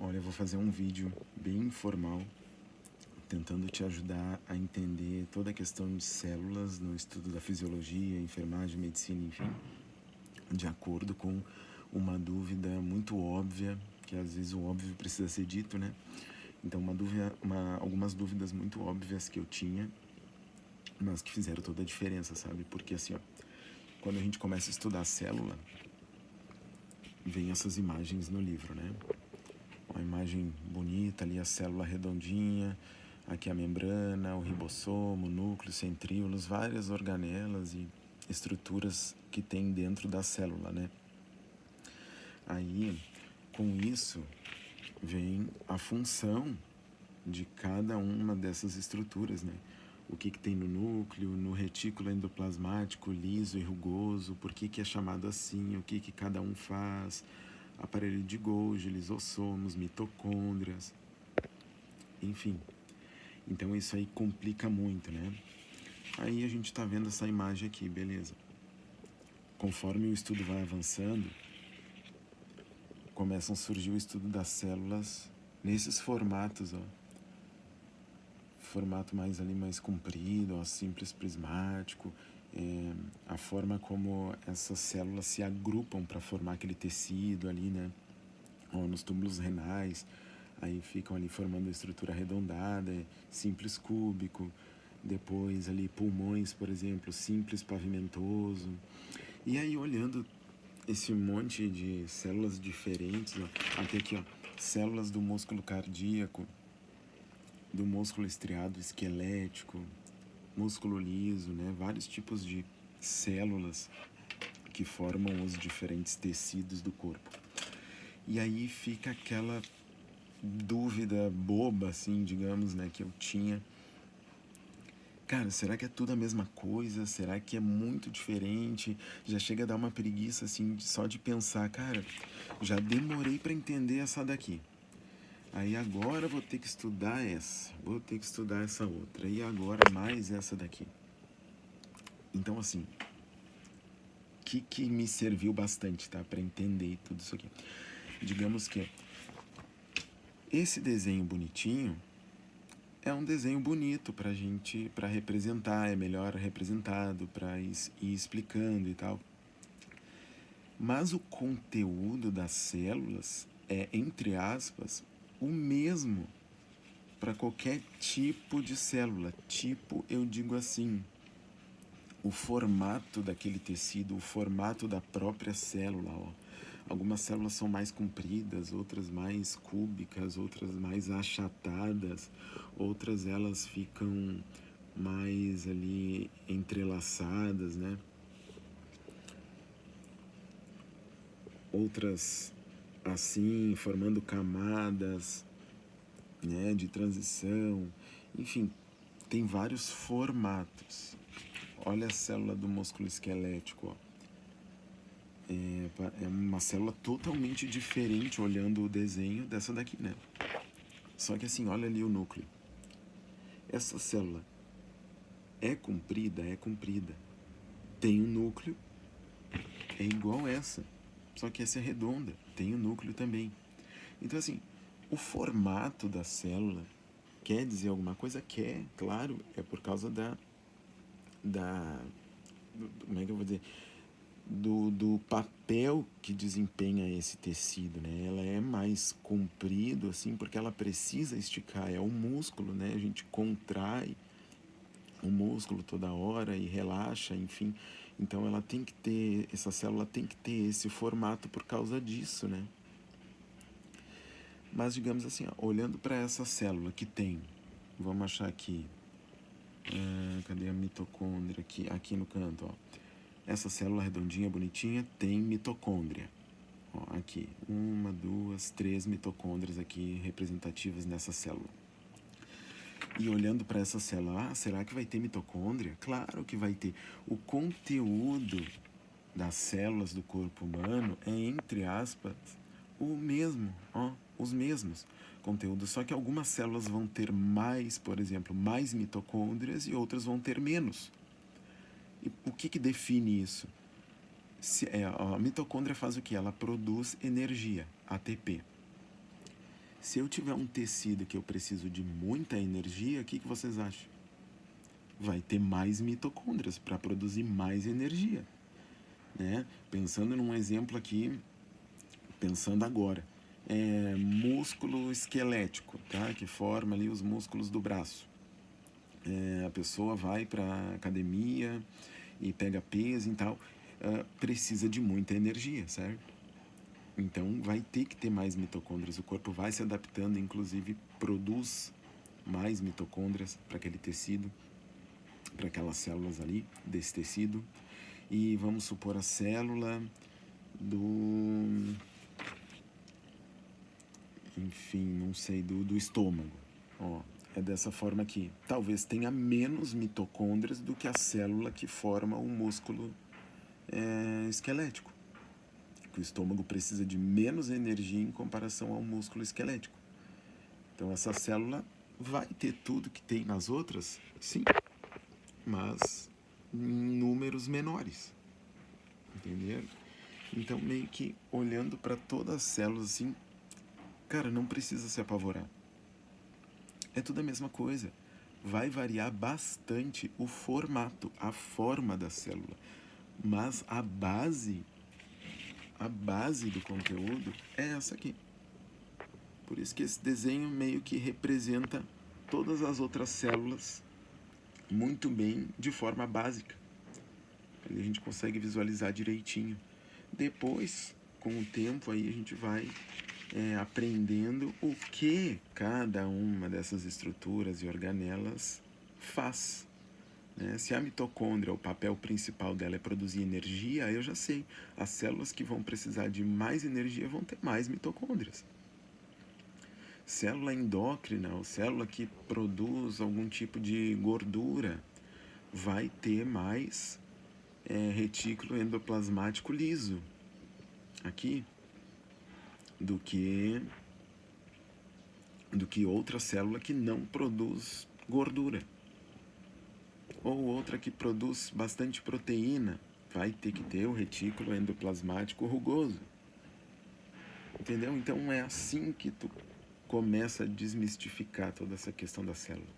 Olha, eu vou fazer um vídeo bem informal, tentando te ajudar a entender toda a questão de células no estudo da fisiologia, enfermagem, medicina, enfim, de acordo com uma dúvida muito óbvia, que às vezes o óbvio precisa ser dito, né? Então, algumas dúvidas muito óbvias que eu tinha, mas que fizeram toda a diferença, sabe? Porque assim, ó, quando a gente começa a estudar a célula, vem essas imagens no livro, né? Uma imagem bonita ali, a célula redondinha, aqui a membrana, o ribossomo, o núcleo, centríolos, várias organelas e estruturas que tem dentro da célula, né? Aí, com isso, vem a função de cada uma dessas estruturas, né? O que tem no núcleo, no retículo endoplasmático liso e rugoso, por que é chamado assim, o que cada um faz, aparelho de Golgi, lisossomos, mitocôndrias, enfim. Então isso aí complica muito, né? Aí a gente está vendo essa imagem aqui, beleza. Conforme o estudo vai avançando, começam a surgir o estudo das células nesses formatos, ó. Formato mais comprido, ó, simples prismático, a forma como essas células se agrupam para formar aquele tecido ali, né? Ó, nos túbulos renais, aí ficam ali formando a estrutura arredondada, simples cúbico, depois ali pulmões, por exemplo, simples pavimentoso. E aí olhando esse monte de células diferentes, ó, até aqui, ó, células do músculo cardíaco, do músculo estriado esquelético, músculo liso, né? Vários tipos de células que formam os diferentes tecidos do corpo. E aí fica aquela dúvida boba, assim, digamos, né, que eu tinha. Cara, será que é tudo a mesma coisa? Será que é muito diferente? Já chega a dar uma preguiça, assim, só de pensar, cara, já demorei para entender essa daqui. Aí agora vou ter que estudar essa, vou ter que estudar essa outra, e agora mais essa daqui. Então, assim, que me serviu bastante, tá, para entender tudo isso aqui. Digamos que esse desenho bonitinho é um desenho bonito pra gente, pra representar, é melhor representado, pra ir explicando e tal. Mas o conteúdo das células é, entre aspas, o mesmo para qualquer tipo de célula. Tipo, eu digo assim, o formato daquele tecido, o formato da própria célula, ó. Algumas células são mais compridas, outras mais cúbicas, outras mais achatadas, outras elas ficam mais ali entrelaçadas, né? Outras assim, formando camadas, né, de transição. Enfim, tem vários formatos. Olha a célula do músculo esquelético, ó. É uma célula totalmente diferente olhando o desenho dessa daqui, né? Só que assim, olha ali o núcleo. Essa célula é comprida, é comprida. Tem um núcleo, é igual essa. Só que essa é redonda, tem um núcleo também. Então assim, o formato da célula quer dizer alguma coisa? Quer, claro, é por causa como é que eu vou dizer? Do papel que desempenha esse tecido, né? Ela é mais comprido, assim, porque ela precisa esticar. É o músculo, né? A gente contrai o músculo toda hora e relaxa, enfim. Então ela tem que ter, essa célula tem que ter esse formato por causa disso, né? Mas digamos assim, ó, olhando para essa célula que tem, vamos achar aqui, cadê a mitocôndria aqui no canto, ó. Essa célula redondinha, bonitinha, tem mitocôndria. Ó, aqui, 1, 2, 3 mitocôndrias aqui representativas nessa célula. E olhando para essa célula, será que vai ter mitocôndria? Claro que vai ter. O conteúdo das células do corpo humano é, entre aspas, o mesmo, ó, os mesmos conteúdos, só que algumas células vão ter mais, por exemplo, mais mitocôndrias e outras vão ter menos. E o que define isso? A mitocôndria faz o que? Ela produz energia, ATP. Se eu tiver um tecido que eu preciso de muita energia, o que vocês acham? Vai ter mais mitocôndrias para produzir mais energia, né? Pensando num exemplo aqui, pensando agora, músculo esquelético, tá? Que forma ali os músculos do braço. A pessoa vai para academia e pega peso e tal, precisa de muita energia, certo? Então vai ter que ter mais mitocôndrias, o corpo vai se adaptando, inclusive produz mais mitocôndrias para aquele tecido, para aquelas células ali desse tecido. E vamos supor a célula do, enfim, não sei, do estômago. Ó, é dessa forma aqui. Talvez tenha menos mitocôndrias do que a célula que forma o músculo esquelético. O estômago precisa de menos energia em comparação ao músculo esquelético. Então essa célula vai ter tudo que tem nas outras, sim, mas em números menores. Entenderam? Então meio que olhando para todas as células assim, cara, não precisa se apavorar. É tudo a mesma coisa. Vai variar bastante o formato, a forma da célula, mas a base do conteúdo é essa aqui. Por isso que esse desenho meio que representa todas as outras células muito bem de forma básica. Ali a gente consegue visualizar direitinho. Depois, com o tempo, aí a gente vai aprendendo o que cada uma dessas estruturas e organelas faz. Né? Se a mitocôndria, o papel principal dela é produzir energia, aí eu já sei. As células que vão precisar de mais energia vão ter mais mitocôndrias. Célula endócrina, ou célula que produz algum tipo de gordura, vai ter mais retículo endoplasmático liso aqui do que outra célula que não produz gordura. Ou outra que produz bastante proteína, vai ter que ter o retículo endoplasmático rugoso. Entendeu? Então é assim que tu começa a desmistificar toda essa questão da célula.